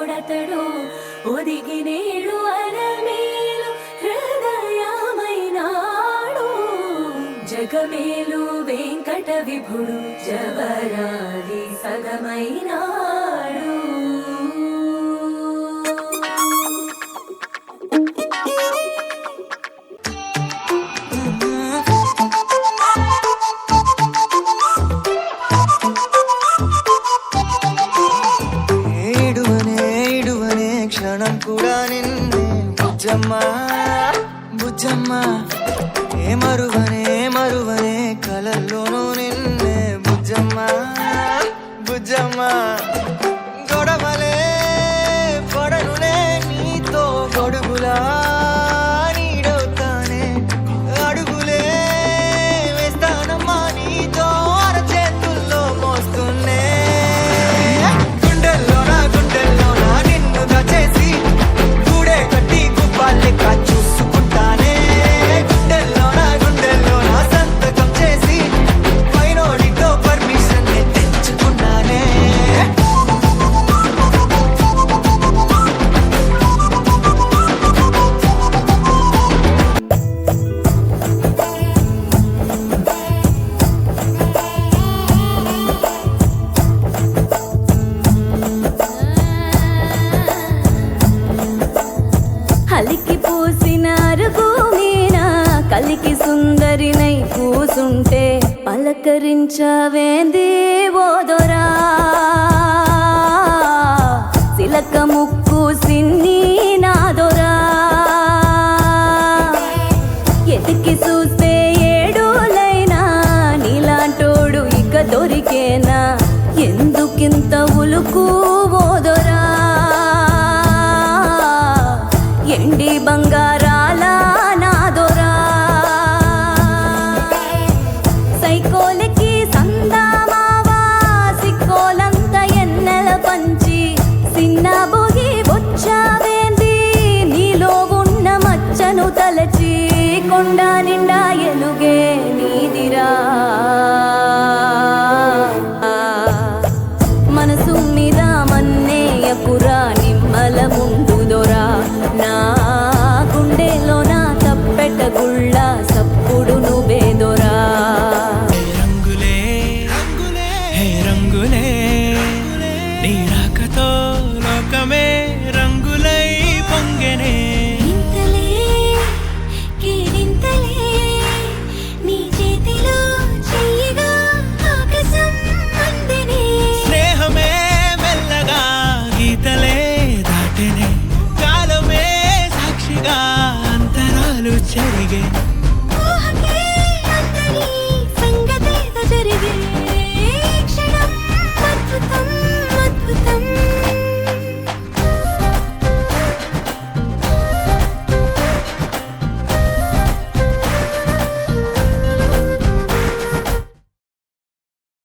దేవుడతడు ఒదిగి నేడు అరమేలు హృదయమైనాడు జగమేలు వెంకట విభుడు జవరాది సగమైనాడు క్షణం కూడా నిన్నే బుజ్జమ్మ బుజ్జమ్మ ఏ మరువనే కలల్లోనూ నిన్నే బుజ్జమ్మ బుజ్జమ్మ గొడవలే పడనులే నీతో గొడుగులా నీడవుతానే అడుగులే వేస్తానమ్మా నీతో అరచేతుల్లో మోస్తున్నే గుండెల్లోనా నిన్ను దచేసి గూడే కట్టి గుప్పాలెక్క చూసుకుంటానే గుండెల్లోనా సంతకం చేసి పైనోడితో పర్మిషన్ తెచ్చుకున్నానే హలికి పూసిన అరుగు మీన కలికి సుందరినై కూసుంటే పలకరించవేంది ఓదొరా సిలక ముక్కు సిన్ని నాదొరా ఎతికి చూస్తే ఏడులైనా నీలాంటోడు ఇక దొరికేనా ఎందుకింత ఉలుకు ఓదొరా ఎండి బంగారాల నాదొరా సైకోలకి సందామావా సిక్కోలంత ఎన్నెల పంచి సిన్న బొగి వచ్చావేంది నీలో ఉన్న మచ్చను తలచి కొండ నిండా ఎలుగే నీదిరా మనసు మీద మన్నేయపురా నిమ్మల ముందుదొరా నా గుండెలో నా తప్పెట గుళ్ళ సప్పుడు నువ్వేదొరా రంగులే హే రంగులే నీ రాకతో లోకమే రంగులై పొంగెనే ఇంతలే కేరింతలే నీ చేతిలో చెయ్యగా ఆకాశం అందెనే స్నేహమే మెల్లగా గీతలే దాటెనే కాలమే సాక్షిగా అంతరాలు చెరిగే ఊహకే అందరి